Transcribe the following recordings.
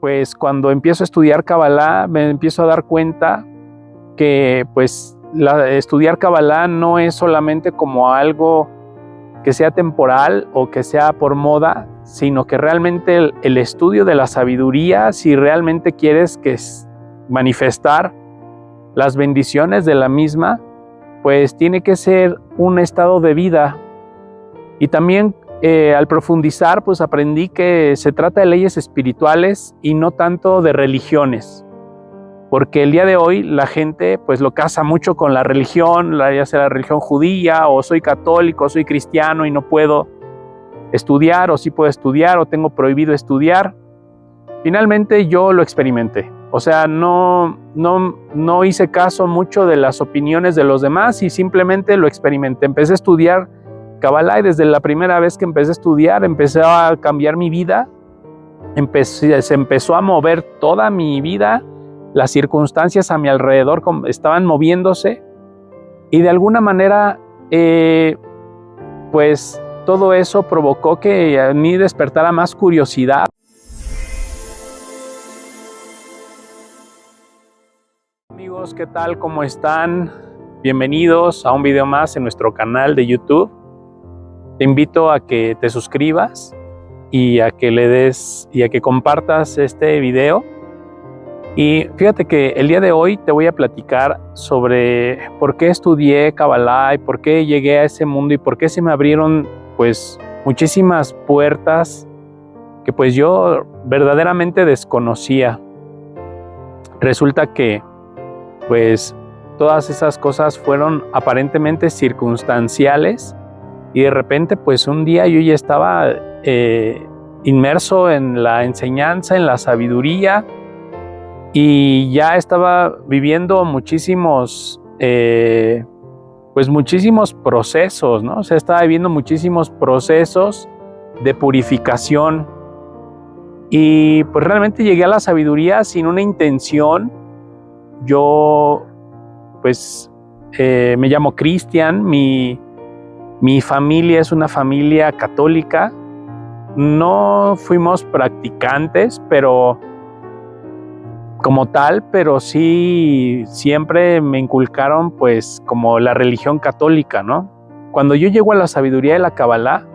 pues cuando empiezo a estudiar Kabbalah me empiezo a dar cuenta que pues estudiar Kabbalah no es solamente como algo que sea temporal o que sea por moda, sino que realmente el estudio de la sabiduría, si realmente quieres manifestar las bendiciones de la misma, pues tiene que ser un estado de vida. Y también al profundizar, pues aprendí que se trata de leyes espirituales y no tanto de religiones. Porque el día de hoy la gente pues lo casa mucho con la religión, ya sea la religión judía, o soy católico, soy cristiano y no puedo estudiar, o sí puedo estudiar, o tengo prohibido estudiar. Finalmente yo lo experimenté. O sea, no hice caso mucho de las opiniones de los demás y simplemente lo experimenté. Empecé a estudiar Kabbalah y desde la primera vez que empecé a estudiar, empecé a cambiar mi vida. Se empezó a mover toda mi vida. Las circunstancias a mi alrededor estaban moviéndose y de alguna manera pues todo eso provocó que a mí despertara más curiosidad. Amigos, ¿qué tal? ¿Cómo están? Bienvenidos a un video más en nuestro canal de YouTube. Te invito a que te suscribas y a que le des y a que compartas este video. Y fíjate que el día de hoy te voy a platicar sobre por qué estudié Kabbalah y por qué llegué a ese mundo y por qué se me abrieron pues muchísimas puertas que pues yo verdaderamente desconocía. Resulta que pues todas esas cosas fueron aparentemente circunstanciales y de repente pues un día yo ya estaba inmerso en la enseñanza, en la sabiduría, y ya estaba viviendo muchísimos procesos, ¿no? O sea, estaba viviendo muchísimos procesos de purificación. Y pues realmente llegué a la sabiduría sin una intención. Yo, pues, me llamo Cristian, mi familia es una familia católica. No fuimos practicantes, pero como tal, pero sí siempre me inculcaron pues como la religión católica, ¿no? Cuando yo llego a la sabiduría de la Kabbalah,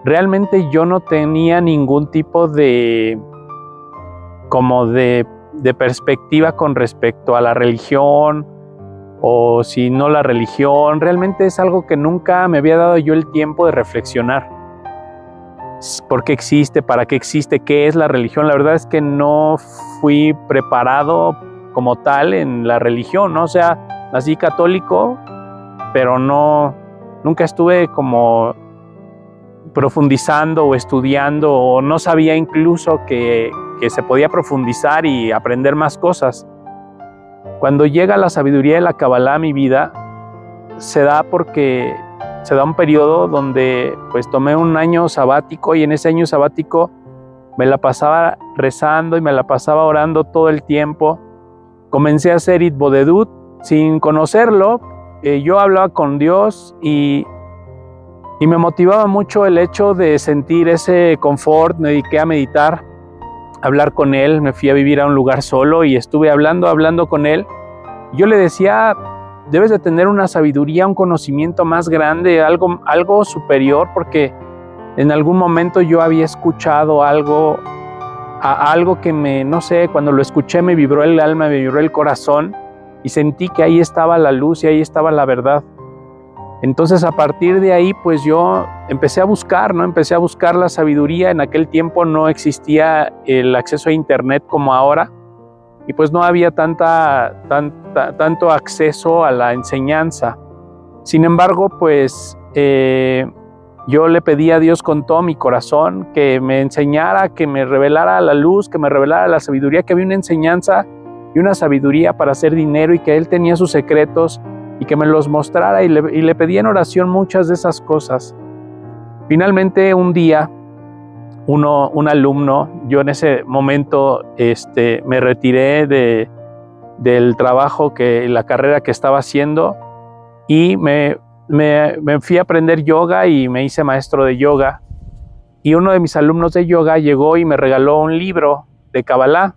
realmente yo no tenía ningún tipo de perspectiva con respecto a la religión o si no la religión. Realmente es algo que nunca me había dado yo el tiempo de reflexionar. ¿Por qué existe? ¿Para qué existe? ¿Qué es la religión? La verdad es que no fui preparado como tal en la religión, ¿no? O sea, nací católico, pero nunca estuve como profundizando o estudiando, o no sabía incluso que se podía profundizar y aprender más cosas. Cuando llega la sabiduría de la Kabbalah a mi vida, se da un periodo donde pues tomé un año sabático, y en ese año sabático me la pasaba rezando y me la pasaba orando todo el tiempo. Comencé a hacer Itbodedut sin conocerlo. Yo hablaba con Dios y me motivaba mucho el hecho de sentir ese confort. Me dediqué a meditar, a hablar con Él. Me fui a vivir a un lugar solo y estuve hablando con Él. Yo le decía: debes de tener una sabiduría, un conocimiento más grande, algo superior, porque en algún momento yo había escuchado algo que no sé, cuando lo escuché me vibró el alma, me vibró el corazón y sentí que ahí estaba la luz y ahí estaba la verdad. Entonces a partir de ahí pues yo empecé a buscar, ¿no? Empecé a buscar la sabiduría. En aquel tiempo no existía el acceso a internet como ahora, y pues no había tanto acceso a la enseñanza. Sin embargo, pues yo le pedí a Dios con todo mi corazón que me enseñara, que me revelara la luz, que me revelara la sabiduría, que había una enseñanza y una sabiduría para hacer dinero y que Él tenía sus secretos y que me los mostrara, y le pedí en oración muchas de esas cosas. Finalmente un día, un alumno, yo en ese momento me retiré del trabajo, la carrera que estaba haciendo, y me fui a aprender yoga y me hice maestro de yoga. Y uno de mis alumnos de yoga llegó y me regaló un libro de Kabbalah,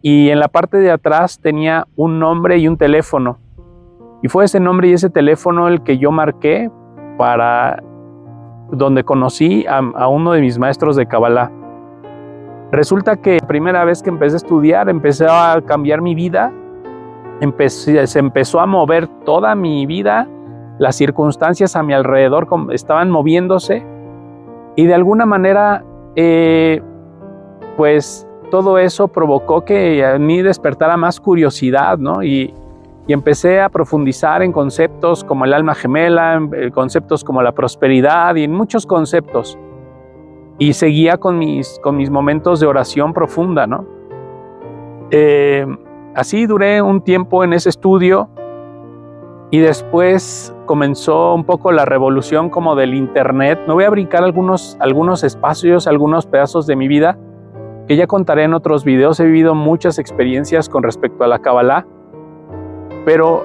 y en la parte de atrás tenía un nombre y un teléfono. Y fue ese nombre y ese teléfono el que yo marqué para donde conocí a uno de mis maestros de Kabbalah. Resulta que la primera vez que empecé a estudiar, empecé a cambiar mi vida, se empezó a mover toda mi vida, las circunstancias a mi alrededor estaban moviéndose, y de alguna manera pues todo eso provocó que a mí despertara más curiosidad, ¿no? Y empecé a profundizar en conceptos como el alma gemela, en conceptos como la prosperidad y en muchos conceptos. Y seguía con mis momentos de oración profunda, ¿no? Así duré un tiempo en ese estudio, y después comenzó un poco la revolución como del internet. Me voy a brincar algunos espacios, algunos pedazos de mi vida que ya contaré en otros videos. He vivido muchas experiencias con respecto a la Kabbalah, pero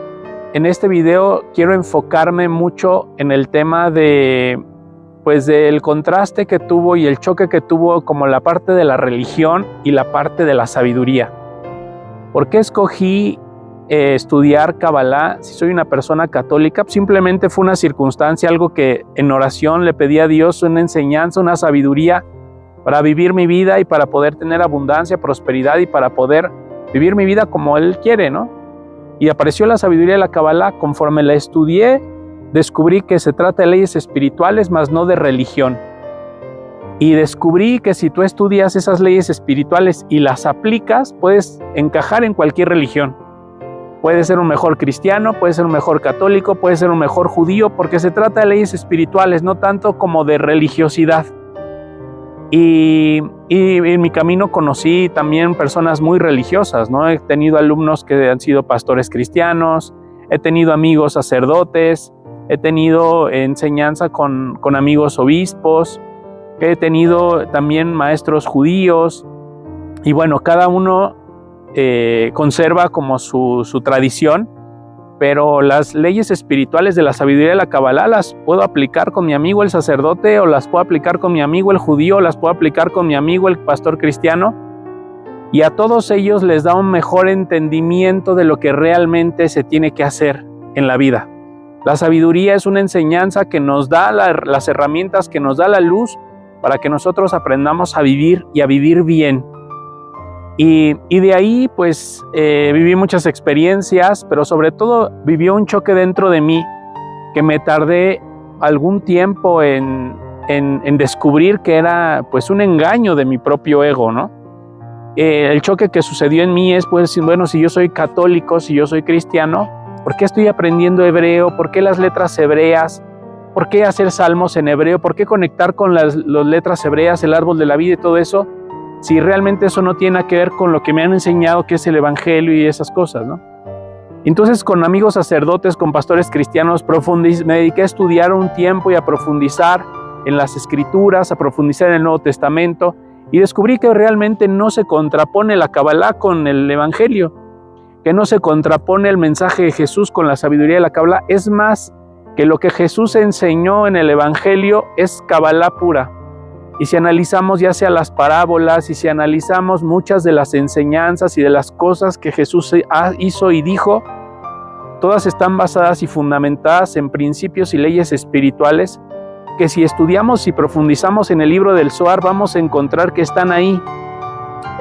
en este video quiero enfocarme mucho en el tema del contraste que tuvo y el choque que tuvo como la parte de la religión y la parte de la sabiduría. ¿Por qué escogí estudiar Kabbalah si soy una persona católica? Simplemente fue una circunstancia, algo que en oración le pedí a Dios, una enseñanza, una sabiduría para vivir mi vida y para poder tener abundancia, prosperidad y para poder vivir mi vida como Él quiere, ¿no? Y apareció la sabiduría de la Kabbalah. Conforme la estudié, descubrí que se trata de leyes espirituales, más no de religión. Y descubrí que si tú estudias esas leyes espirituales y las aplicas, puedes encajar en cualquier religión. Puedes ser un mejor cristiano, puedes ser un mejor católico, puedes ser un mejor judío, porque se trata de leyes espirituales, no tanto como de religiosidad. Y en mi camino conocí también personas muy religiosas, ¿no? He tenido alumnos que han sido pastores cristianos, he tenido amigos sacerdotes, he tenido enseñanza con amigos obispos, he tenido también maestros judíos, y bueno, cada uno conserva como su tradición, pero las leyes espirituales de la sabiduría de la Kabbalah las puedo aplicar con mi amigo el sacerdote, o las puedo aplicar con mi amigo el judío, o las puedo aplicar con mi amigo el pastor cristiano, y a todos ellos les da un mejor entendimiento de lo que realmente se tiene que hacer en la vida. La sabiduría es una enseñanza que nos da las herramientas, que nos da la luz para que nosotros aprendamos a vivir y a vivir bien. Y de ahí pues viví muchas experiencias, pero sobre todo vivió un choque dentro de mí que me tardé algún tiempo en descubrir que era pues un engaño de mi propio ego, ¿no? El choque que sucedió en mí es pues, bueno, si yo soy católico, si yo soy cristiano, ¿por qué estoy aprendiendo hebreo? ¿Por qué las letras hebreas? ¿Por qué hacer salmos en hebreo? ¿Por qué conectar con las letras hebreas, el árbol de la vida y todo eso? Si realmente eso no tiene nada que ver con lo que me han enseñado, que es el evangelio y esas cosas, ¿no? Entonces, con amigos sacerdotes, con pastores cristianos, me dediqué a estudiar un tiempo y a profundizar en las escrituras, a profundizar en el Nuevo Testamento, y descubrí que realmente no se contrapone la Kabbalah con el evangelio, que no se contrapone el mensaje de Jesús con la sabiduría de la Kabbalah. Es más, que lo que Jesús enseñó en el evangelio es Kabbalah pura. Y si analizamos ya sea las parábolas, y si analizamos muchas de las enseñanzas y de las cosas que Jesús hizo y dijo, todas están basadas y fundamentadas en principios y leyes espirituales que si estudiamos y profundizamos en el libro del Zohar vamos a encontrar que están ahí.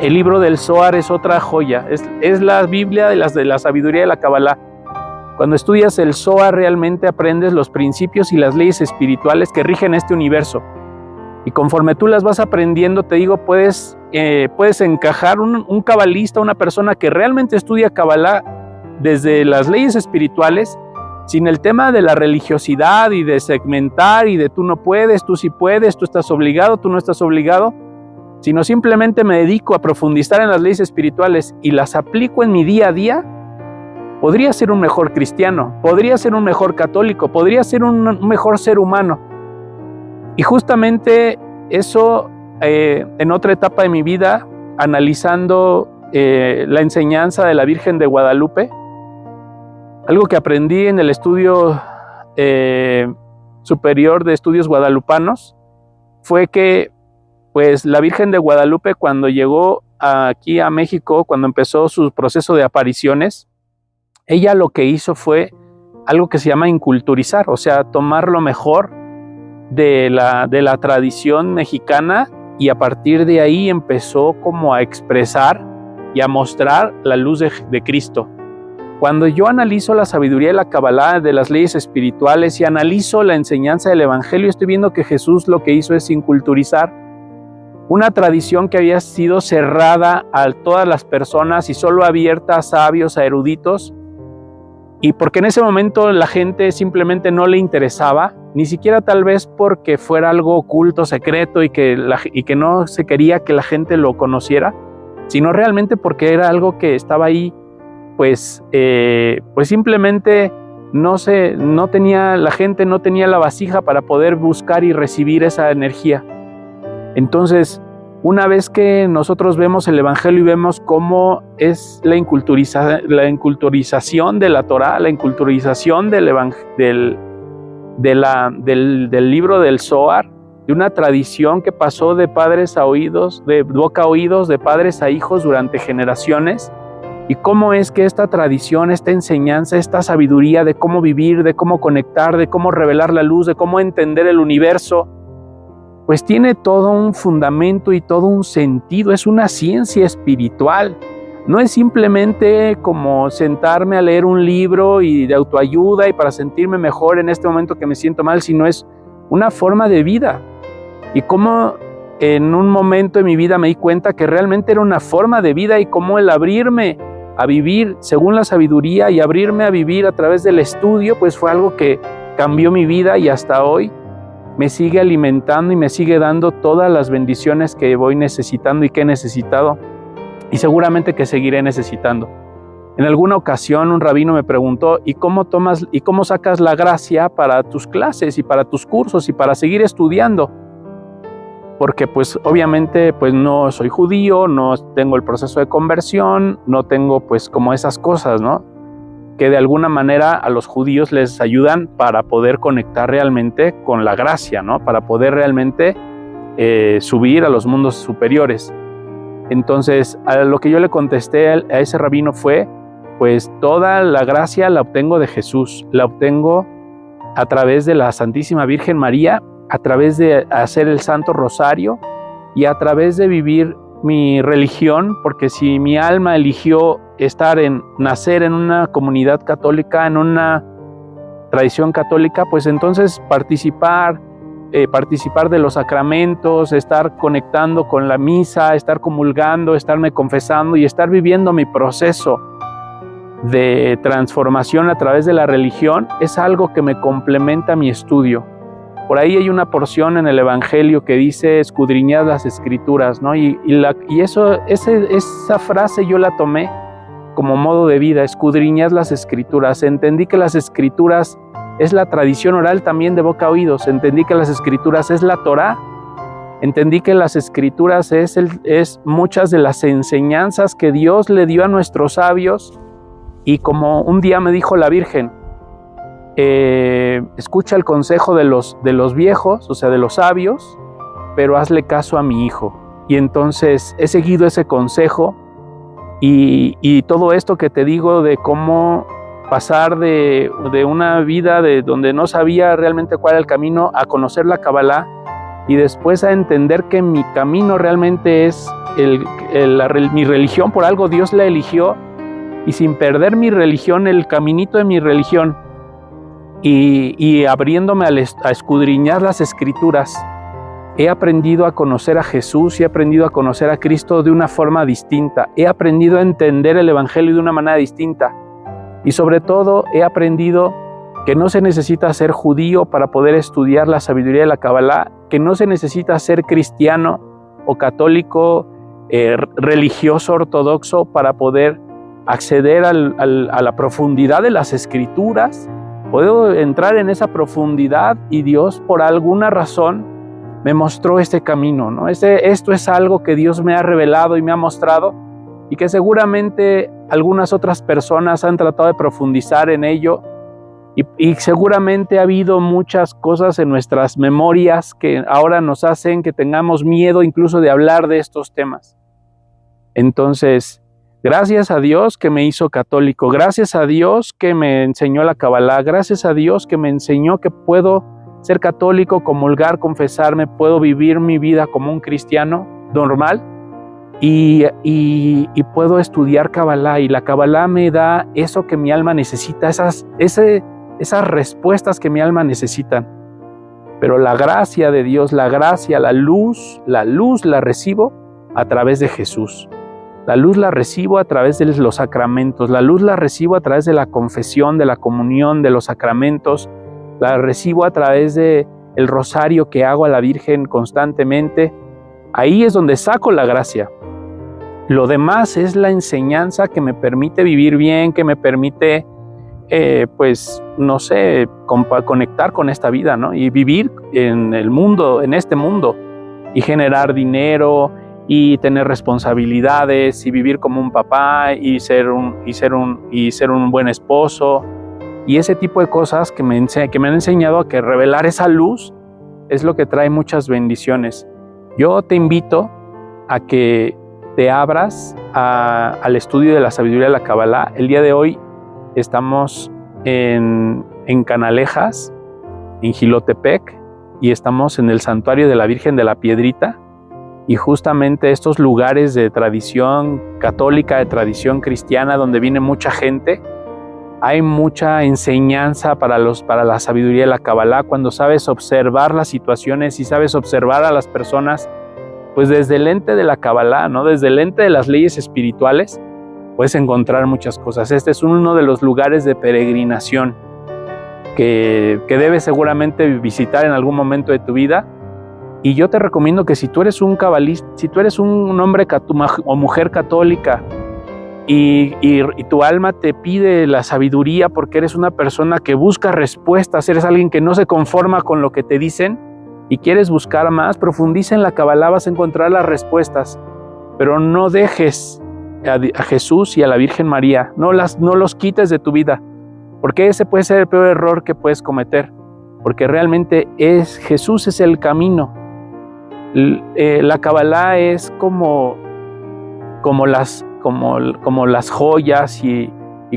El libro del Zohar es otra joya, es la Biblia de la sabiduría de la Kabbalah. Cuando estudias el Zohar realmente aprendes los principios y las leyes espirituales que rigen este universo. Y conforme tú las vas aprendiendo, te digo, puedes encajar un cabalista, una persona que realmente estudia Kabbalah desde las leyes espirituales, sin el tema de la religiosidad y de segmentar y de tú no puedes, tú sí puedes, tú estás obligado, tú no estás obligado, sino simplemente me dedico a profundizar en las leyes espirituales y las aplico en mi día a día. Podría ser un mejor cristiano, podría ser un mejor católico, podría ser un mejor ser humano. Y justamente eso, en otra etapa de mi vida, analizando la enseñanza de la Virgen de Guadalupe, algo que aprendí en el estudio superior de estudios guadalupanos, fue que pues la Virgen de Guadalupe, cuando llegó aquí a México, cuando empezó su proceso de apariciones, ella lo que hizo fue algo que se llama inculturizar, o sea, tomar lo mejor de la tradición mexicana y a partir de ahí empezó como a expresar y a mostrar la luz de Cristo. Cuando yo analizo la sabiduría de la Kabbalah, de las leyes espirituales y analizo la enseñanza del Evangelio, estoy viendo que Jesús lo que hizo es inculturizar una tradición que había sido cerrada a todas las personas y solo abierta a sabios, a eruditos, y porque en ese momento la gente simplemente no le interesaba, ni siquiera tal vez porque fuera algo oculto, secreto y que no se quería que la gente lo conociera, sino realmente porque era algo que estaba ahí, pues simplemente la gente no tenía la vasija para poder buscar y recibir esa energía. Entonces, una vez que nosotros vemos el Evangelio y vemos cómo es la inculturización de la Torá, la inculturización del libro del Zohar, de una tradición que pasó de padres a oídos, de boca a oídos, de padres a hijos durante generaciones, y cómo es que esta tradición, esta enseñanza, esta sabiduría de cómo vivir, de cómo conectar, de cómo revelar la luz, de cómo entender el universo, pues tiene todo un fundamento y todo un sentido, es una ciencia espiritual. No es simplemente como sentarme a leer un libro y de autoayuda y para sentirme mejor en este momento que me siento mal, sino es una forma de vida. Y cómo en un momento de mi vida me di cuenta que realmente era una forma de vida y cómo el abrirme a vivir según la sabiduría y abrirme a vivir a través del estudio, pues fue algo que cambió mi vida y hasta hoy me sigue alimentando y me sigue dando todas las bendiciones que voy necesitando y que he necesitado y seguramente que seguiré necesitando. En alguna ocasión un rabino me preguntó, ¿y cómo sacas la gracia para tus clases y para tus cursos y para seguir estudiando? Porque pues obviamente pues no soy judío, no tengo el proceso de conversión, no tengo pues como esas cosas, ¿no? Que de alguna manera a los judíos les ayudan para poder conectar realmente con la gracia, ¿no? Para poder realmente subir a los mundos superiores. Entonces, a lo que yo le contesté a ese rabino fue, pues toda la gracia la obtengo de Jesús, la obtengo a través de la Santísima Virgen María, a través de hacer el Santo Rosario y a través de vivir mi religión, porque si mi alma eligió nacer en una comunidad católica, en una tradición católica, pues entonces participar de los sacramentos, estar conectando con la misa, estar comulgando, estarme confesando y estar viviendo mi proceso de transformación a través de la religión es algo que me complementa mi estudio. Por ahí hay una porción en el Evangelio que dice escudriñad las Escrituras, ¿no? Esa frase yo la tomé como modo de vida, escudriñad las Escrituras. Entendí que las Escrituras es la tradición oral también de boca a oídos. Entendí que las Escrituras es la Torá. Entendí que las Escrituras es muchas de las enseñanzas que Dios le dio a nuestros sabios. Y como un día me dijo la Virgen, escucha el consejo de los viejos, o sea, de los sabios, pero hazle caso a mi hijo. Y entonces he seguido ese consejo y todo esto que te digo de cómo pasar de una vida de donde no sabía realmente cuál era el camino a conocer la Kabbalah y después a entender que mi camino realmente es mi religión, por algo Dios la eligió, y sin perder mi religión, el caminito de mi religión, y abriéndome a escudriñar las Escrituras, he aprendido a conocer a Jesús y he aprendido a conocer a Cristo de una forma distinta. He aprendido a entender el Evangelio de una manera distinta. Y sobre todo he aprendido que no se necesita ser judío para poder estudiar la sabiduría de la Kabbalah, que no se necesita ser cristiano o católico, religioso ortodoxo para poder acceder a la profundidad de las Escrituras. Puedo entrar en esa profundidad y Dios por alguna razón me mostró este camino, ¿no? Esto es algo que Dios me ha revelado y me ha mostrado y que seguramente algunas otras personas han tratado de profundizar en ello y seguramente ha habido muchas cosas en nuestras memorias que ahora nos hacen que tengamos miedo incluso de hablar de estos temas. Entonces, gracias a Dios que me hizo católico, gracias a Dios que me enseñó la Kabbalah, gracias a Dios que me enseñó que puedo ser católico, comulgar, confesarme, puedo vivir mi vida como un cristiano normal y puedo estudiar Kabbalah, y la Kabbalah me da eso que mi alma necesita, esas respuestas que mi alma necesita. Pero la gracia de Dios, la gracia, la luz la recibo a través de Jesús. La luz la recibo a través de los sacramentos, la luz la recibo a través de la confesión, de la comunión, de los sacramentos, la recibo a través del rosario que hago a la Virgen constantemente. Ahí es donde saco la gracia. Lo demás es la enseñanza que me permite vivir bien, que me permite, pues, no sé, conectar con esta vida, ¿no? Y vivir en el mundo, en este mundo, y generar dinero, y tener responsabilidades, y vivir como un papá, y ser un buen esposo, y ese tipo de cosas que me han enseñado a que revelar esa luz es lo que trae muchas bendiciones. Yo te invito a que te abras al estudio de la sabiduría de la Kabbalah. El día de hoy estamos en Canalejas, en Jilotepec, y estamos en el santuario de la Virgen de la Piedrita, y justamente estos lugares de tradición católica, de tradición cristiana, donde viene mucha gente, hay mucha enseñanza para la sabiduría de la Kabbalah. Cuando sabes observar las situaciones y sabes observar a las personas, pues desde el lente de la Kabbalah, ¿no? Desde el lente de las leyes espirituales, puedes encontrar muchas cosas. Este es uno de los lugares de peregrinación que debes seguramente visitar en algún momento de tu vida. Y yo te recomiendo que si tú eres un cabalista, si tú eres un hombre o mujer católica, y tu alma te pide la sabiduría porque eres una persona que busca respuestas, eres alguien que no se conforma con lo que te dicen y quieres buscar más, profundiza en la Kabbalah, vas a encontrar las respuestas, pero no dejes a Jesús y a la Virgen María, no los quites de tu vida, porque ese puede ser el peor error que puedes cometer, porque realmente Jesús es el camino. La Kabbalah es como las joyas y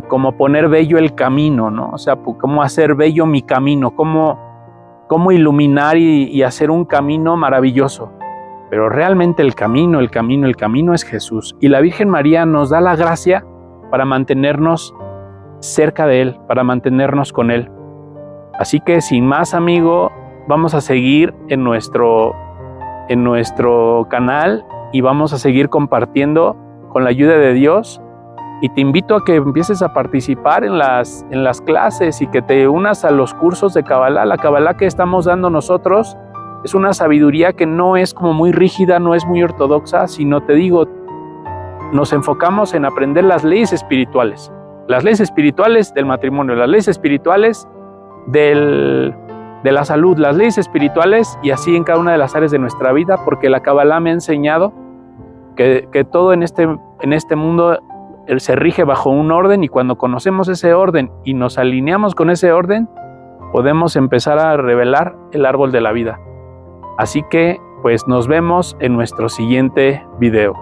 como poner bello el camino, ¿no? O sea, cómo hacer bello mi camino, cómo iluminar y hacer un camino maravilloso. Pero realmente el camino es Jesús. Y la Virgen María nos da la gracia para mantenernos cerca de Él, para mantenernos con Él. Así que sin más, amigo, vamos a seguir en nuestro canal y vamos a seguir compartiendo con la ayuda de Dios, y te invito a que empieces a participar en las clases y que te unas a los cursos de Kabbalah. La Kabbalah que estamos dando nosotros es una sabiduría que no es como muy rígida, no es muy ortodoxa, sino, te digo, nos enfocamos en aprender las leyes espirituales del matrimonio, las leyes espirituales de la salud, las leyes espirituales, y así en cada una de las áreas de nuestra vida, porque la Kabbalah me ha enseñado que todo en este mundo se rige bajo un orden, y cuando conocemos ese orden y nos alineamos con ese orden, podemos empezar a revelar el árbol de la vida. Así que, pues, nos vemos en nuestro siguiente video.